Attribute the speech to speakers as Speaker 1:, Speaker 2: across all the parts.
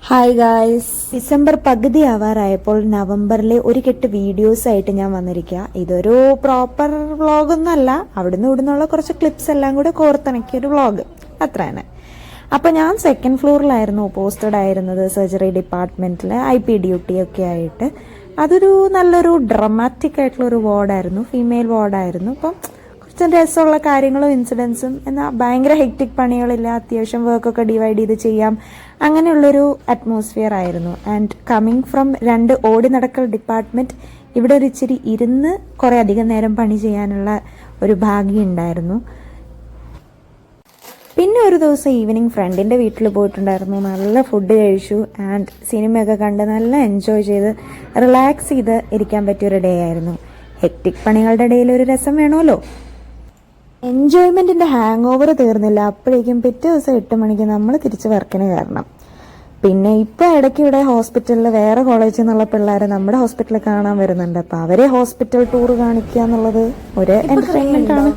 Speaker 1: Hi guys, December പകുതി ആവാറായപ്പോൾ നവംബറിലെ ഒരു കെട്ട് വീഡിയോസ് ആയിട്ട് ഞാൻ വന്നിരിക്കുക. ഇതൊരു പ്രോപ്പർ വ്ളോഗൊന്നും അല്ല, അവിടുന്ന് ഇവിടുന്നുള്ള കുറച്ച് ക്ലിപ്സ് എല്ലാം കൂടെ കോർത്തിണക്കിയൊരു വ്ളോഗ് അത്ര തന്നെ. അപ്പോൾ ഞാൻ സെക്കൻഡ് ഫ്ലോറിലായിരുന്നു പോസ്റ്റഡ് ആയിരുന്നത്, സർജറി ഡിപ്പാർട്ട്മെന്റിൽ IP ഡ്യൂട്ടി ഒക്കെ ആയിട്ട്. അതൊരു നല്ലൊരു ഡ്രമാറ്റിക് ആയിട്ടുള്ളൊരു വാർഡായിരുന്നു, ഫീമെയിൽ വാർഡായിരുന്നു. അപ്പം കുറച്ച് രസമുള്ള കാര്യങ്ങളും ഇൻസിഡൻസും, എന്നാൽ ഭയങ്കര ഹെക്റ്റിക് പണികളില്ല, അത്യാവശ്യം വർക്കൊക്കെ ഡിവൈഡ് ചെയ്ത് ചെയ്യാം, അങ്ങനെയുള്ളൊരു അറ്റ്മോസ്ഫിയർ ആയിരുന്നു. ആൻഡ് കമ്മിങ് ഫ്രം 2 ഓടി നടക്കൽ ഡിപ്പാർട്ട്മെന്റ്, ഇവിടെ ഒരു ഇച്ചിരി ഇരുന്ന് കുറേ അധികം നേരം പണി ചെയ്യാനുള്ള ഒരു ഭാഗ്യം ഉണ്ടായിരുന്നു. പിന്നെ ഒരു ദിവസം ഈവനിങ് ഫ്രണ്ടിൻ്റെ വീട്ടിൽ പോയിട്ടുണ്ടായിരുന്നു, നല്ല ഫുഡ് കഴിച്ചു ആൻഡ് സിനിമയൊക്കെ കണ്ട് നല്ല എൻജോയ് ചെയ്ത് റിലാക്സ് ചെയ്ത് ഇരിക്കാൻ പറ്റിയൊരു ഡേ ആയിരുന്നു. ഹെക്റ്റിക് പണികളുടെ ഇടയിൽ ഒരു രസം വേണമല്ലോ. എൻജോയ്മെന്റിന്റെ ഹാങ് ഓവർ തീർന്നില്ല, അപ്പോഴേക്കും പിറ്റേ ദിവസം 8 മണിക്ക് നമ്മൾ തിരിച്ച് വർക്കിന് കയറണം. പിന്നെ ഇപ്പൊ ഇടയ്ക്ക് ഇവിടെ ഹോസ്പിറ്റലിൽ വേറെ കോളേജിൽ നിന്നുള്ള പിള്ളേരെ നമ്മുടെ ഹോസ്പിറ്റലിൽ കാണാൻ വരുന്നുണ്ട്. അപ്പൊ അവരെ ഹോസ്പിറ്റൽ ടൂർ കാണിക്കുക എന്നുള്ളത് ഒരു എന്റർടൈൻമെന്റ് ആണ്.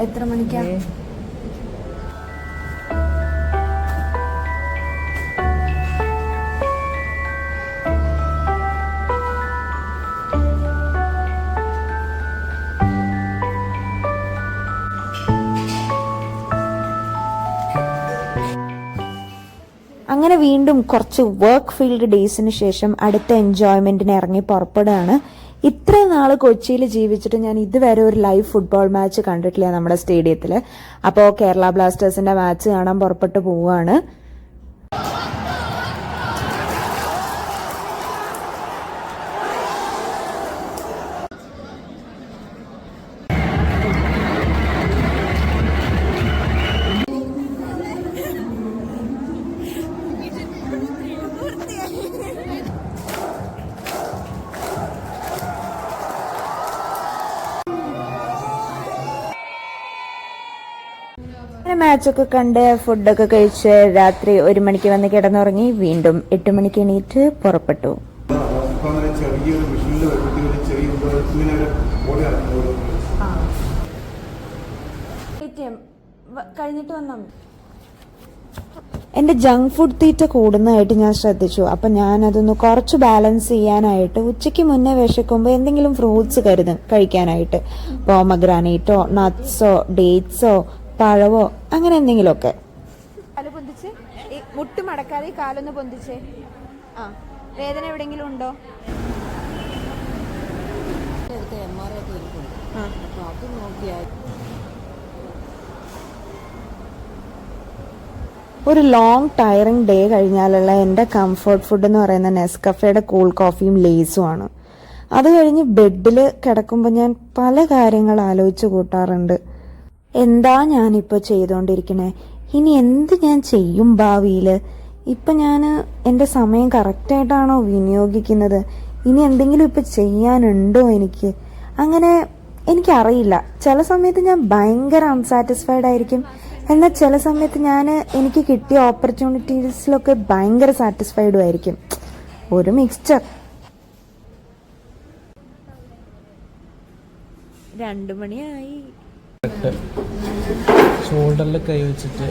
Speaker 1: എത്ര മണിക്കാ? അങ്ങനെ വീണ്ടും കുറച്ച് വർക്ക് ഫീൽഡ് ഡേയ്സിന് ശേഷം അടുത്ത എൻജോയ്മെന്റിന് ഇറങ്ങി പുറപ്പെടുകയാണ്. ഇത്രയും നാൾ കൊച്ചിയിൽ ജീവിച്ചിട്ട് ഞാൻ ഇതുവരെ ഒരു ലൈവ് ഫുട്ബോൾ മാച്ച് കണ്ടിട്ടില്ല നമ്മുടെ സ്റ്റേഡിയത്തിൽ. അപ്പോൾ കേരള ബ്ലാസ്റ്റേഴ്സിന്റെ മാച്ച് കാണാൻ പുറപ്പെട്ടു പോവുകയാണ്. മാച്ചൊക്കെ കണ്ട് ഫുഡൊക്കെ കഴിച്ച് രാത്രി 1 മണിക്ക് വന്ന് കിടന്നുറങ്ങി. വീണ്ടും 8 മണിക്ക് എണീറ്റ് പുറപ്പെട്ടു. എന്റെ ജങ്ക് ഫുഡ് തീറ്റ കൂടുന്നതായിട്ട് ഞാൻ ശ്രദ്ധിച്ചു. അപ്പൊ ഞാൻ അതൊന്ന് കുറച്ച് ബാലൻസ് ചെയ്യാനായിട്ട് ഉച്ചയ്ക്ക് മുന്നേ വിശക്കുമ്പോൾ എന്തെങ്കിലും ഫ്രൂട്ട്സ് കഴിക്കാനായിട്ട്, പോമഗ്രാനൈറ്റോ നട്ട്സോ ഡേറ്റ്സോ പഴവോ അങ്ങനെ എന്തെങ്കിലുമൊക്കെ.
Speaker 2: കാല് പൊന്തിച്ച്, മുട്ട് മടക്കാതെ കാലൊന്ന് പൊന്തിച്ചേ. വേദന എവിടെയെങ്കിലും ഉണ്ടോ?
Speaker 1: ഒരു ലോങ് ടയറിംഗ് ഡേ കഴിഞ്ഞാലുള്ള എൻ്റെ കംഫർട്ട് ഫുഡ് എന്ന് പറയുന്ന നെസ്കഫയുടെ കൂൾ കോഫിയും ലേസുമാണ്. അത് കഴിഞ്ഞ് ബെഡിൽ കിടക്കുമ്പോൾ ഞാൻ പല കാര്യങ്ങൾ ആലോചിച്ച് കൂട്ടാറുണ്ട്. എന്താ ഞാനിപ്പോൾ ചെയ്തുകൊണ്ടിരിക്കണേ? ഇനി എന്ത് ഞാൻ ചെയ്യും ഭാവിയിൽ? ഇപ്പം ഞാൻ എൻ്റെ സമയം കറക്റ്റായിട്ടാണോ വിനിയോഗിക്കുന്നത്? ഇനി എന്തെങ്കിലും ഇപ്പം ചെയ്യാനുണ്ടോ എനിക്ക്? അങ്ങനെ എനിക്കറിയില്ല. ചില സമയത്ത് ഞാൻ ഭയങ്കര അൺസാറ്റിസ്ഫൈഡ് ആയിരിക്കും, എന്നാൽ ചില സമയത്ത് എനിക്ക് കിട്ടിയ ഓപ്പർച്യൂണിറ്റീസിലൊക്കെ ഭയങ്കര സാറ്റിസ്ഫൈഡും ആയിരിക്കും. ഒരു മിക്സ്ചർ. 2 മണിയായി.
Speaker 3: ഷോൾഡറിൽ കൈ വെച്ചിട്ട്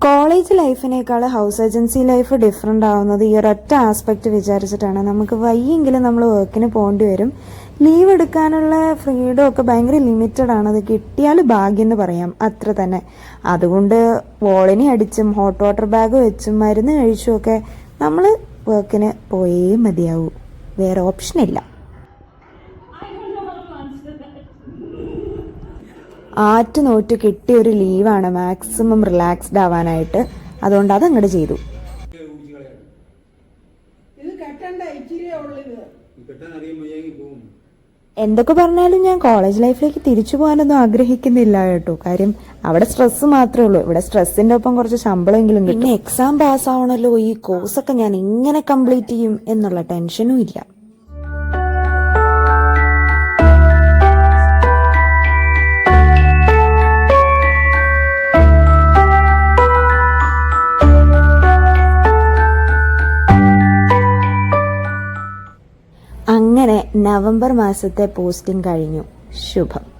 Speaker 1: കോളേജ് ലൈഫിനേക്കാൾ ഹൗസ് ഏജൻസി ലൈഫ് ഡിഫറെൻ്റ് ആവുന്നത് ഈ ഒരൊറ്റ ആസ്പെക്റ്റ് വിചാരിച്ചിട്ടാണ്. നമുക്ക് വയ്യെങ്കിലും നമ്മൾ വർക്കിന് പോകേണ്ടി വരും. ലീവ് എടുക്കാനുള്ള ഫ്രീഡം ഒക്കെ ഭയങ്കര ലിമിറ്റഡ് ആണ്. അത് കിട്ടിയാൽ ഭാഗ്യം എന്ന് പറയാം, അത്ര തന്നെ. അതുകൊണ്ട് വോളിനി അടിച്ചും ഹോട്ട് വാട്ടർ ബാഗ് വെച്ചും മരുന്ന് കഴിച്ചും ഒക്കെ നമ്മൾ വർക്കിന് പോയേ മതിയാവൂ, വേറെ ഓപ്ഷനില്ല. ആറ്റുനോറ്റ് കിട്ടിയൊരു ലീവാണ് മാക്സിമം റിലാക്സ്ഡ് ആവാനായിട്ട്. അതുകൊണ്ട് അതങ്ങോട്ട് ചെയ്തു. എന്തൊക്കെ പറഞ്ഞാലും ഞാൻ കോളേജ് ലൈഫിലേക്ക് തിരിച്ചു പോകാനൊന്നും ആഗ്രഹിക്കുന്നില്ല കേട്ടോ. കാര്യം അവിടെ സ്ട്രെസ് മാത്രമേ ഉള്ളൂ. ഇവിടെ സ്ട്രെസ്സിന്റെ ഒപ്പം കുറച്ച് ശമ്പളമെങ്കിലും കിട്ടും. പിന്നെ എക്സാം പാസ്സാവണല്ലോ, ഈ കോഴ്സൊക്കെ ഞാൻ എങ്ങനെ കംപ്ലീറ്റ് ചെയ്യും എന്നുള്ള ടെൻഷനും ഇല്ല. നവംബർ മാസത്തെ പോസ്റ്റിംഗ് കഴിഞ്ഞു. ശുഭം.